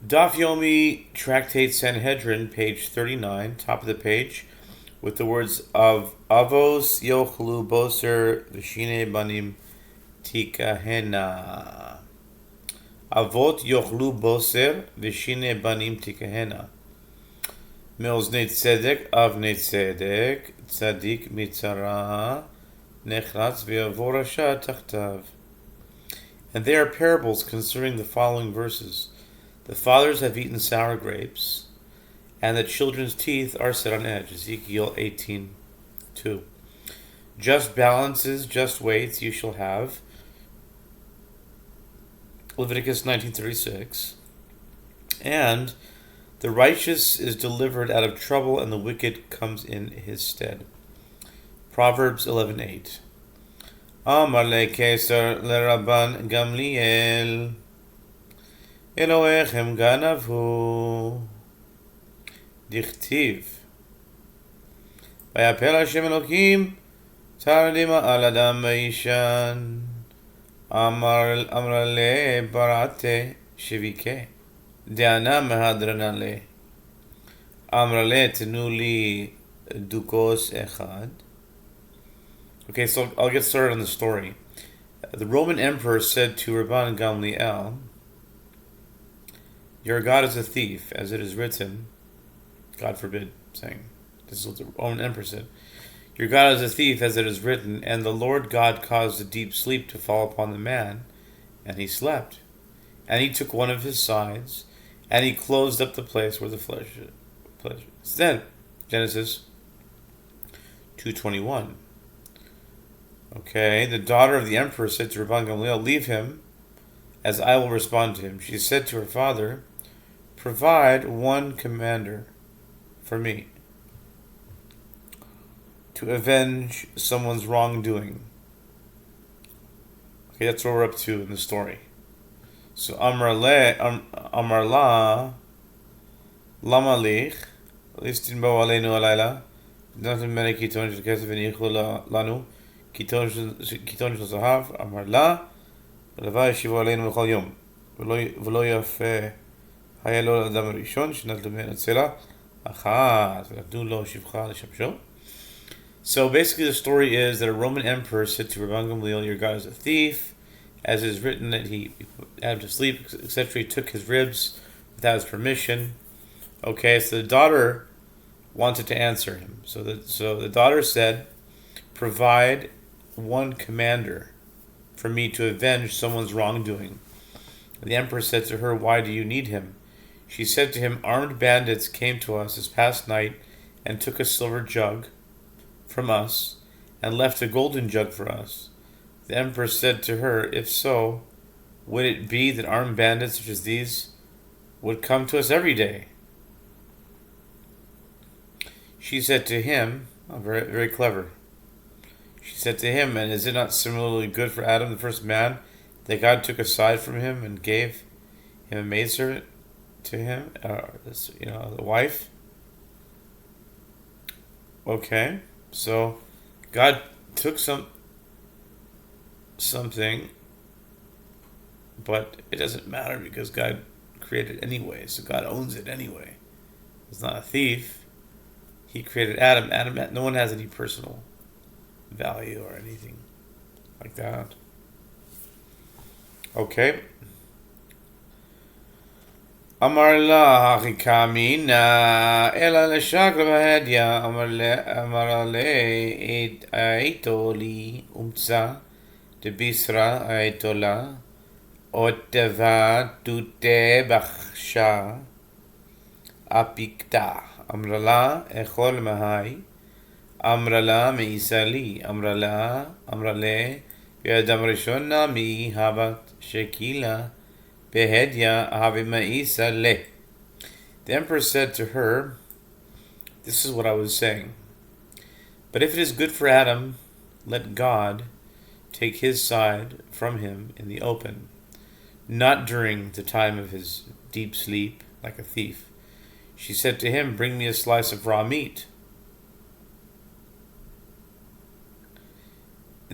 Daf Yomi, Tractate Sanhedrin, page 39, top of the page, with the words of Avos Yochlu Boser V'Shine Banim Tikahena. Avot Yochlu Boser V'Shine Banim Tikahena. Me'oznei Tzedek Avnei Tzedek Tzadik Mitzara Nechratz V'Yavor Rasha Tachtav. And they are parables concerning the following verses. The fathers have eaten sour grapes, and the children's teeth are set on edge. Ezekiel 18:2. Just balances, just weights you shall have. Leviticus 19:36. And the righteous is delivered out of trouble, and the wicked comes in his stead. Proverbs 11:8. Amar le Keser le Rabban Gamliel. אלוהיכם גנבו, דכתיב, ויפל השם אלוקים תרדימה על אדם וישן, אמר לה ברעתה שביקה, דענה מהדרנה לה, אמר לה תנו לי דוכוס אחד. Okay, so I'll get started on the story. The Roman emperor said to Rabban Gamliel, "Your God is a thief, as it is written." God forbid, saying. This is what the Roman emperor said. "Your God is a thief, as it is written, and the Lord God caused a deep sleep to fall upon the man, and he slept. And he took one of his sides, and he closed up the place where the flesh is dead." Genesis 2:21. Okay, the daughter of the emperor said to Rabban Gamliel, "Leave him, as I will respond to him." She said to her father, "Provide one commander for me to avenge someone's wrongdoing." Okay, that's what we're up to in the story. So Amar la lama lich listin bo aleinu alayla nothing many kiton shel kesef v'nichlu lanu kiton shel zahav. Amar la ולבא ישיבו עלינו לכל יום ולא יפה היה לו לאדם הראשון שנתנו מן הצלע אחת ונתנו לו שפחה לשמשו. So basically the story is that a Roman emperor said to Rabban Gamliel, "Your God is a thief, as it is written that he had him to sleep, etc." He took his ribs without his permission. Okay, so the daughter wanted to answer him. So the daughter said, "Provide one commander for me to avenge someone's wrongdoing." The emperor said to her, "Why do you need him?" She said to him, "Armed bandits came to us this past night and took a silver jug from us and left a golden jug for us." The emperor said to her, "If so, would it be that armed bandits such as these would come to us every day?" She said to him, very, very clever. She said to him, "And is it not similarly good for Adam, the first man, that God took a side from him and gave him a maidservant to him, the wife?" Okay, so God took something, but it doesn't matter because God created it anyway, so God owns it anyway. He's not a thief. He created Adam. No one has any personal value or anything like that. Okay. Amar la hachikamina ela leshakra bahedya amar le aitoli umtsa de bisra aitola oteva tute bachsha apikta amrala echol mahai אמרה מאיסלי, אמרה ואדם ראשונה מאהבת שקילה בהדיה אהבי מאיסלה. The emperor said to her, "This is what I was saying. But if it is good for Adam, let God take his side from him in the open, not during the time of his deep sleep, like a thief." She said to him, "Bring me a slice of raw meat."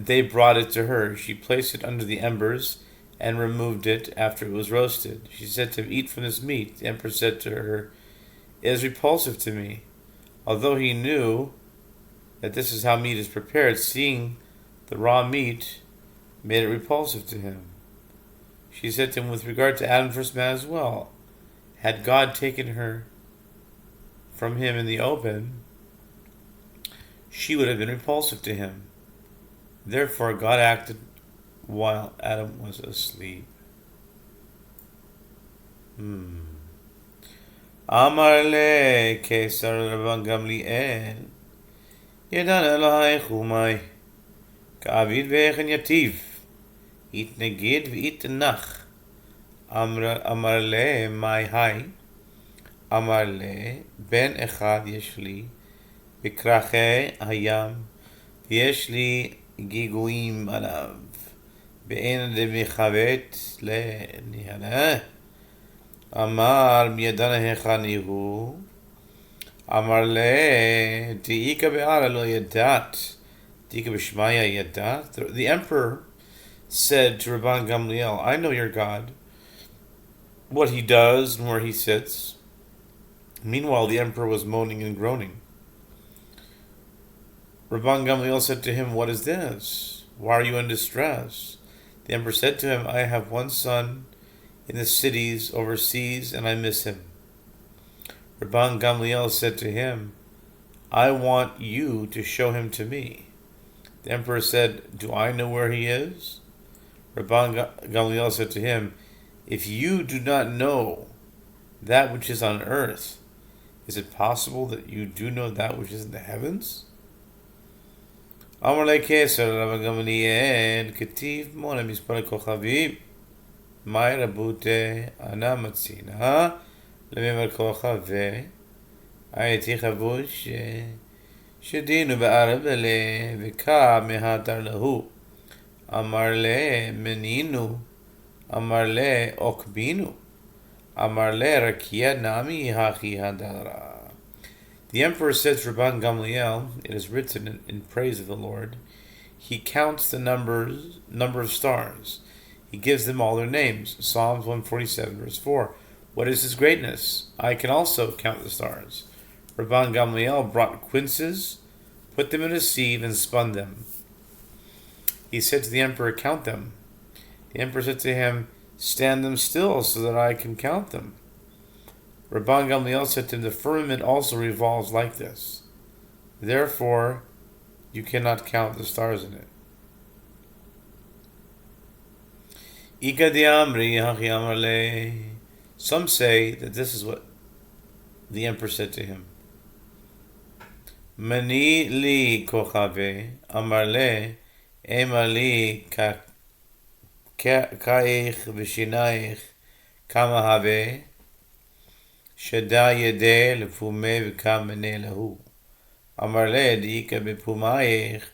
They brought it to her. She placed it under the embers and removed it after it was roasted. She said to him, "Eat from this meat." The emperor said to her, "It is repulsive to me." Although he knew that this is how meat is prepared, seeing the raw meat made it repulsive to him. She said to him, "With regard to Adam, first man as well, had God taken her from him in the open, she would have been repulsive to him. Therefore, God acted while Adam was asleep." Amar le Kesar Rabban Gamliel, Yedan Elohai Chumai, Ka'avid ve'echen yativ, it negid ve'it nach. Amar le mai hai, Amar le ben echad yesh li, בקרחי הים, ויש לי גיגויים עליו, ואין למחוות לנהלה. אמר מידן היכני הוא, אמר לה, דאיכא בעלא לא ידעת, דאיכא בשמיא ידעת. The emperor said to Rabban Gamliel, "I know your God, what he does and where he sits." Meanwhile, the emperor was moaning and groaning. Rabban Gamliel said to him, "What is this? Why are you in distress?" The emperor said to him, "I have one son in the cities overseas, and I miss him." Rabban Gamliel said to him, "I want you to show him to me." The emperor said, "Do I know where he is?" Rabban Gamliel said to him, "If you do not know that which is on earth, is it possible that you do know that which is in the heavens?" אמר לי כסר רבן גמליאל, כתיב מונה מספר כוכבים, מאי רבותי אנא מצינה לממר כוכבי, הייתי חבוש שדינו בערב אלה, וקע מהדר להו. אמר לי מנינו, אמר לי עוקבינו, אמר לי רקיע נמי הכי הדרה. The emperor said to Rabban Gamliel, "It is written in praise of the Lord, He counts the number of stars. He gives them all their names." Psalms 147, verse 4. What is His greatness? I can also count the stars. Rabban Gamliel brought quinces, put them in a sieve, and spun them. He said to the emperor, "Count them." The emperor said to him, "Stand them still so that I can count them." Rabban Gamliel said to him, "The firmament also revolves like this. Therefore, you cannot count the stars in it." Some say that this is what the emperor said to him. Mani li kochave, amar le, ema li kaich v'shinaich kama have, shada yede lefume v'kamene lahu. Amar le, diika bepumaich,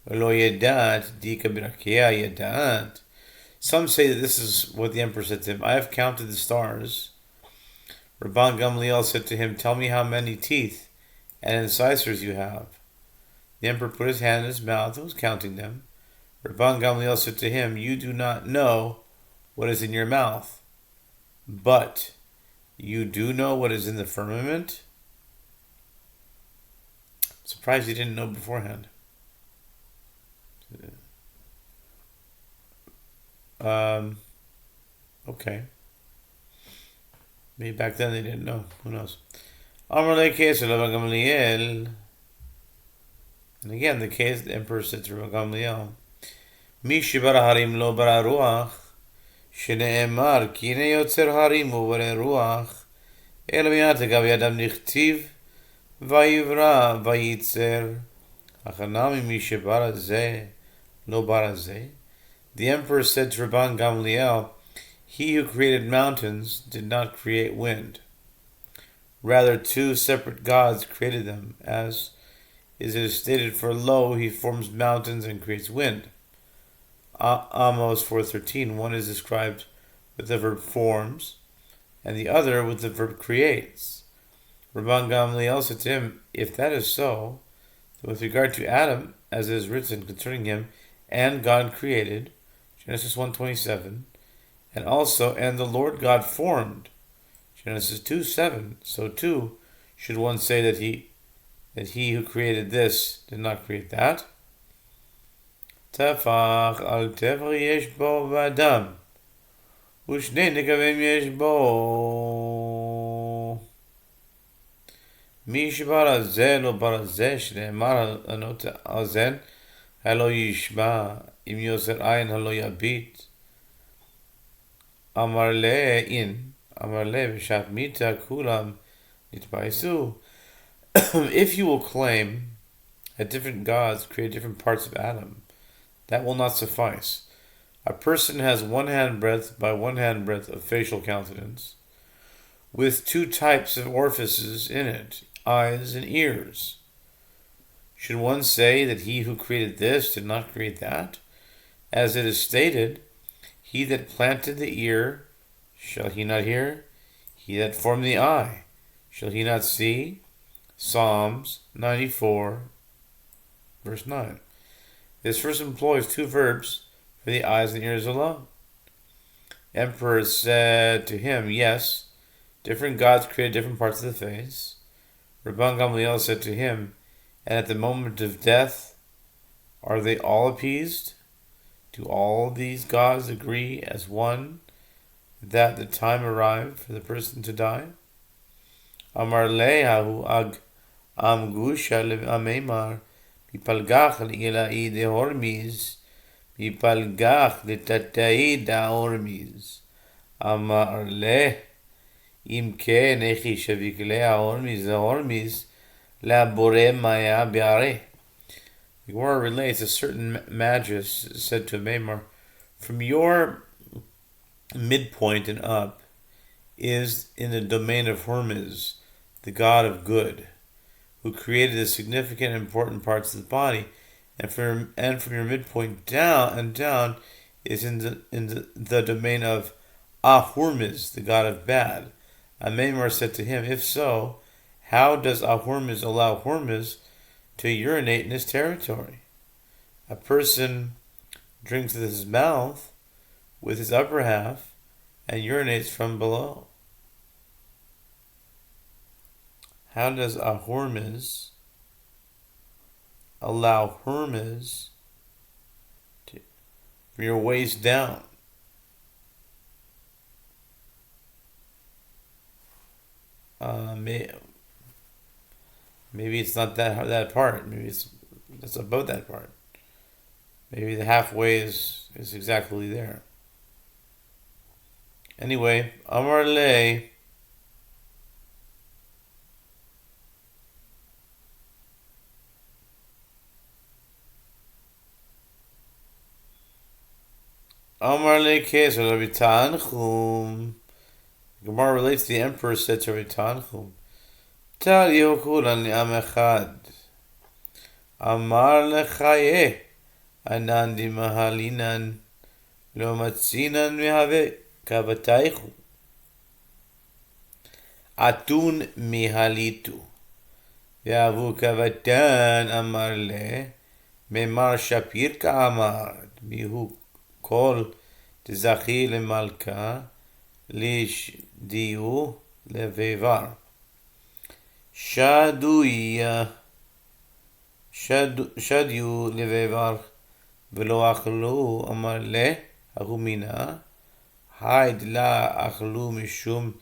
lo yedat, diika b'rakia yedat. Some say that this is what the emperor said to him. "I have counted the stars." Rabban Gamliel said to him, "Tell me how many teeth and incisors you have." The emperor put his hand in his mouth and was counting them. Rabban Gamliel said to him, "You do not know what is in your mouth, but you do know what is in the firmament?" I'm surprised he didn't know beforehand. Okay. Maybe back then they didn't know. Who knows? And again, the emperor said to Rabban Gamliel, "Mi shibara harim lo bara ruach, shene'emar ki ne yotzer harim uvare ruach, el mi'atagav yadam nichtiv, vayivra vayitzer, achanami mi shibara ze, lo bara ze." The emperor said to Rabban Gamliel, "He who created mountains did not create wind. Rather, two separate gods created them, as it is stated, for lo, he forms mountains and creates wind." Amos 4:13. One is described with the verb forms, and the other with the verb creates. Rabban Gamliel said to him, "If that is so, then with regard to Adam, as it is written concerning him, and God created, Genesis 1:27, And also, and the Lord God formed. Genesis 2:7. So too, should one say that he who created this did not create that? Tefach al tefach yesh bo v'adam. U'shnei nekavim yesh bo. מי שברה זה לא ברא זה שנאמר לענות האוזן הלא ישמע אם יוסר עין הלא יביט אמר לה בשעת מיתה כולם נתבייסו. If you will claim that different gods create different parts of Adam, that will not suffice. A person has 1 handbreadth by 1 handbreadth of facial countenance with 2 types of orifices in it, eyes and ears. Should one say that he who created this did not create that? As it is stated, he that planted the ear, shall he not hear? He that formed the eye, shall he not see? Psalms 94, verse 9. This verse employs 2 verbs for the eyes and ears alone. Emperor said to him, yes, different gods create different parts of the face. Rabban Gamliel said to him, and at the moment of death, are they all appeased? Do all these gods agree as one that the time arrived for the person to die? Amar lehahu ag amgusha le'amemar bipalgach le'ilai dehormiz bipalgach le'tatai da'ormiz. Amar leh אם כן, איך ישביק להורמיז, ההורמיz לבורא maya ביare. The Gemara relates a certain Magus said to Maimar, from your midpoint and up is in the domain of Hermes, the god of good, who created the significant and important parts of the body, and from your midpoint down is in the domain of Ahurmiz, the god of bad. Maimar said to him, if so, how does Ahurmiz allow Hormiz to urinate in his territory? A person drinks with his mouth, with his upper half, and urinates from below. How does Ahurmiz allow Hermes from your waist down? Maybe it's not that part. Maybe it's above that part. Maybe the halfway is exactly there. Anyway, Amar Le. Amar Le Kesar Rabbi Tanchum. Gemara relates the emperor said to Rabbi Tanchum, Tal Yehokulan li'am echad. Amar lechaye anandi mahalinan lo matzinan mihave kavataichu. Atun mihalitu. Yavu kavatan amar le memar shapir ka'amar mihu kol tizachi lemalka lish diu levevar. Shadyu levevar velo achlu amar le ahumina haid la achlu mishum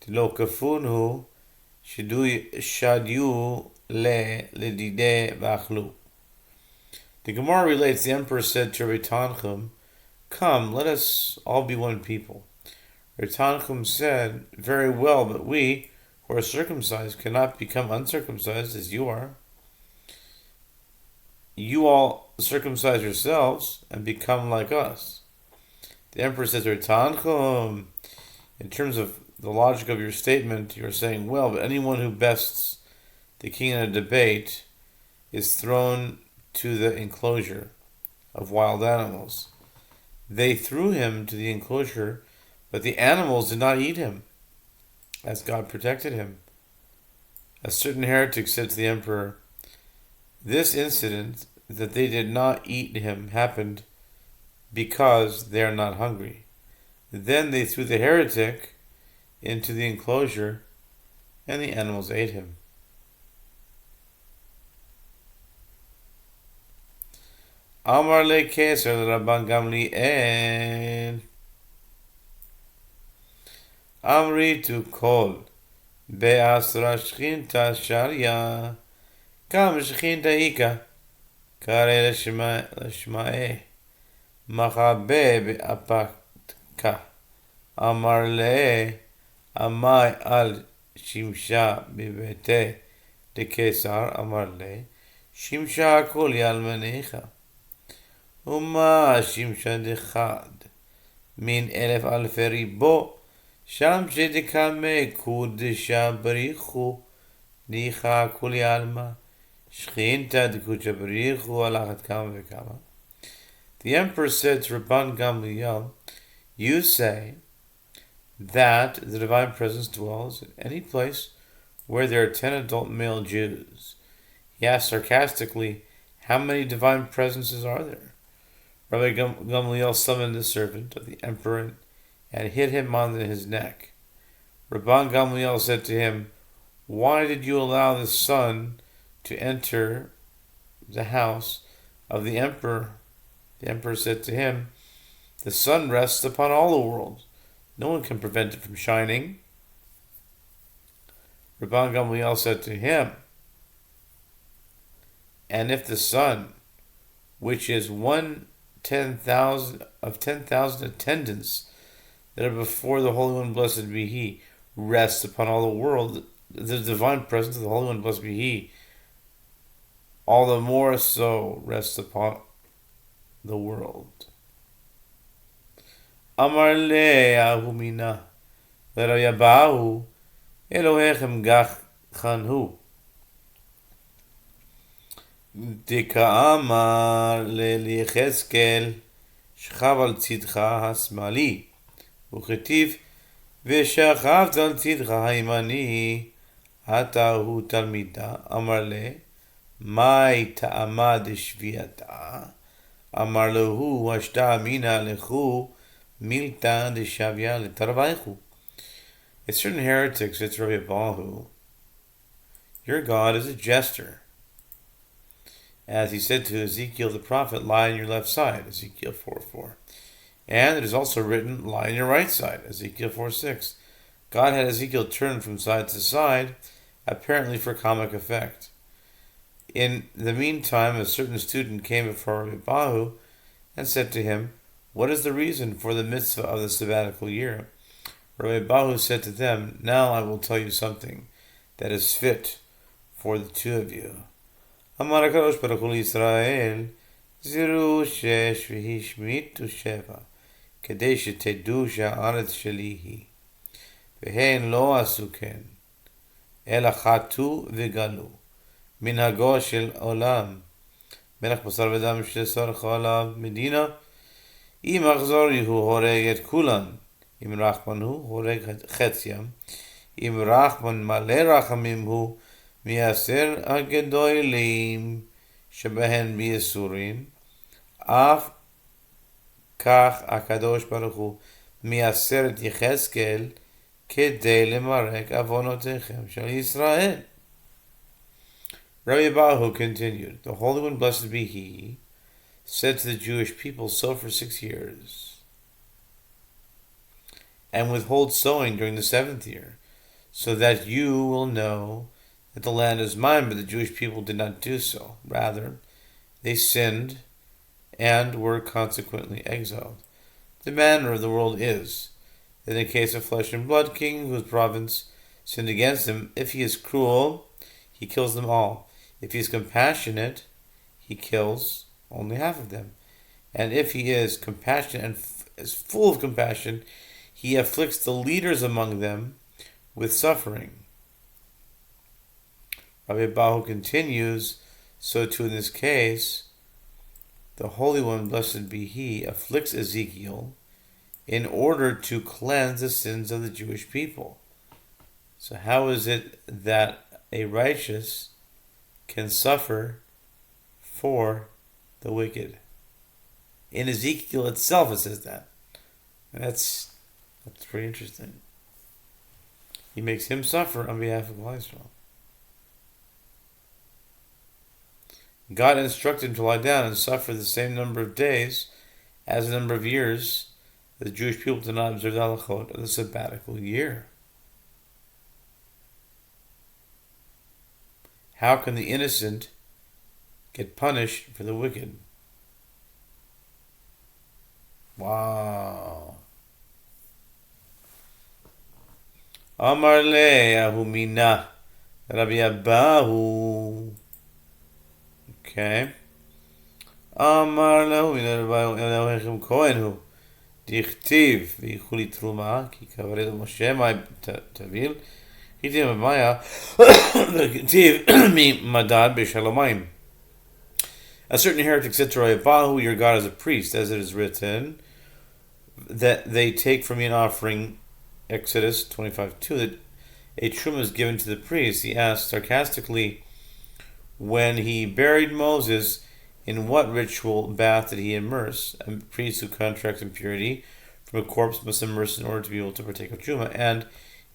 tilo kafunhu shadyu le ledide vachlu. The Gemara relates the emperor said to Rabbi Tanchum, come, let us all be one people. Rabbi Tanchum said, very well, but we who are circumcised cannot become uncircumcised as you are. You all circumcise yourselves and become like us. The emperor says, Rabbi Tanchum, in terms of the logic of your statement, you're saying, well, but anyone who bests the king in a debate is thrown to the enclosure of wild animals. They threw him to the enclosure, but the animals did not eat him, as God protected him. A certain heretic said to the emperor, this incident that they did not eat him happened because they are not hungry. Then they threw the heretic into the enclosure, and the animals ate him. Amar le Keser Rabban Gamliel Amri to kol Be'asra shchinta sharia Kam shchinta ika Kare l'shma'e Machabe be'apatka Amar le Amai al shimsha bibete de Kesar Amar le Shimsha kol yalmanecha Uma shimsha dechad min elef alfe ribo sham shedekame kudesha barichu nicha kuli alma shchinta dekucha barichu alachat kama vekama. The emperor said to Rabban Gamliel, you say that the divine presence dwells in any place where there are 10 adult male Jews. He asked sarcastically, how many divine presences are there? Rabbi Gamliel summoned the servant of the emperor and hit him on his neck. Rabban Gamliel said to him, why did you allow the sun to enter the house of the emperor? The emperor said to him, the sun rests upon all the world. No one can prevent it from shining. Rabban Gamliel said to him, and if the sun, which is 10,000 attendants that are before the Holy One, blessed be He, rests upon all the world, the divine presence of the Holy One, blessed be He, all the more so rests upon the world. Amar le ahumina v'rayabahu Elohechem gachanhu דקאמר ליחזקאל שכב על צדך השמאלי וכתיב ושכבת על צדך הימני אתה הוא תלמידה אמר לה מאי טעמה דשביעתה אמר לו השתא אמינא לכו מילתא דשביה לתרוויחו. A certain heretic said to Rabbi Abahu, your God is a jester. As he said to Ezekiel the prophet, lie on your left side, Ezekiel 4:4. And it is also written, lie on your right side, Ezekiel 4:6. God had Ezekiel turn from side to side, apparently for comic effect. In the meantime, a certain student came before Rabbi Abahu and said to him, what is the reason for the mitzvah of the sabbatical year? Rabbi Abahu said to them, now I will tell you something that is fit for the two of you. אמר הקדוש ברוך הוא לישראל, זירו שש והשמיטו שבע, כדי שתדעו שהארץ שלי היא. והן לא עשו כן, אלא חטאו וגלו. מנהגו של עולם, מלך בשר ודם שצריך עליו מדינה, אם אכזור הוא הורג את כולן, אם רחמן הוא הורג חציים, אם רחמן מלא רחמים הוא, מייסר הגדולים שבהן בייסורים, אף כך הקדוש ברוך הוא מייסר את יחזקאל כדי למרק עוונותיכם של ישראל. Rabbi Abahu continued, the Holy One, blessed be He, said to the Jewish people, sow for 6 years, and withhold sowing during the 7th year, so that you will know that the land is mine. But the Jewish people did not do so. Rather, they sinned and were consequently exiled. The manner of the world is that in the case of flesh and blood, king whose province sinned against him, if he is cruel, he kills them all. If he is compassionate, he kills only half of them. And if he is compassionate and is full of compassion, he afflicts the leaders among them with suffering. Rabbi Abahu continues, so too in this case, the Holy One, blessed be He, afflicts Ezekiel in order to cleanse the sins of the Jewish people. So how is it that a righteous can suffer for the wicked? In Ezekiel itself it says that. That's That's pretty interesting. He makes him suffer on behalf of Israel. God instructed him to lie down and suffer the same number of days as the number of years that the Jewish people did not observe the halachot of the sabbatical year. How can the innocent get punished for the wicked? Wow. Amar le ahumina Rabbi Abahu. Okay. Amar lahumina Rabbi Elohim Kohenhu. Dichtiv v'yichuli truma ki kavare Moshe mai tavil. Hitim Maya Dichtiv mi madad b'shalomayim. A certain heretic said to Rabbi Abahu, your God is a priest, as it is written that they take from me an offering, Exodus 25:2, that a truma is given to the priest. He asked sarcastically, when he buried Moses, in what ritual bath did he immerse? A priest who contracts impurity from a corpse must immerse in order to be able to partake of truma. And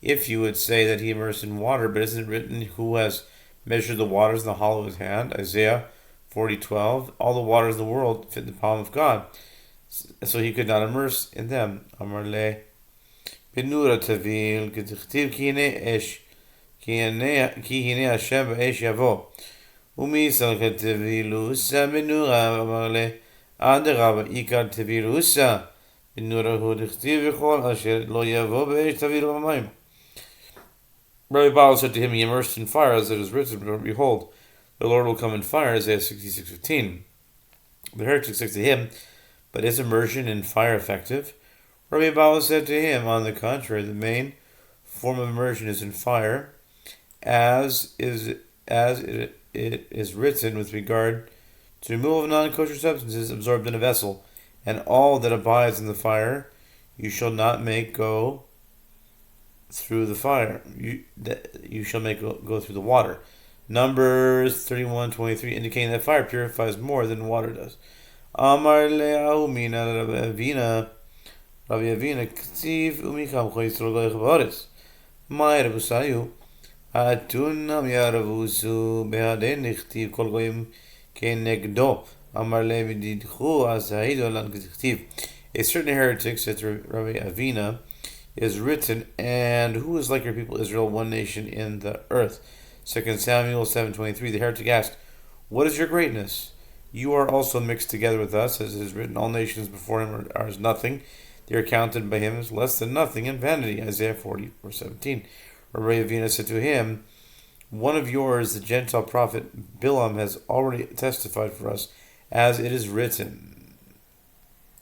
if you would say that he immersed in water, but isn't it written, who has measured the waters in the hollow of his hand? Isaiah 40:12. All the waters of the world fit in the palm of God, so he could not immerse in them. Amar le benura tavil k'tichtiv ki hine esh ki hine Hashem b'esh yavo umi salchet tavilusa benura. Amar le adarab ikar tavilusa benura hu tichtiv v'chol asher lo yavo b'esh tavilu b'mayim. Rabbi Baal said to him, he immersed in fire, as it is written, but behold, the Lord will come in fire, Isaiah 66:15. The heretic said to him, but is immersion in fire effective? Rabbi Baal said to him, on the contrary, the main form of immersion is in fire, as it is written with regard to removal of non-kosher substances absorbed in a vessel, and all that abides in the fire you shall not make go through the fire. You shall make go through the water. Numbers 31:23, indicating that fire purifies more than water does. Amar le'ahumina Rabbi Avina k'tiv umikam choyisro goyich ba'aretz. Ma'ay Rabusayu atunam yaravusu behadei nichtiv kol goyim kenegdo. Amar le'vididchu asahidu alan k'tiv. A certain heretic, said to Rabbi Avina, is written, and who is like your people Israel, one nation in the earth? 2 Samuel 7:23. The heretic asked, what is your greatness? You are also mixed together with us, as it is written, all nations before him are as nothing. They are counted by him as less than nothing in vanity. Isaiah 40:17. Rabbi Avina said to him, one of yours, the Gentile prophet Bilam, has already testified for us, as it is written.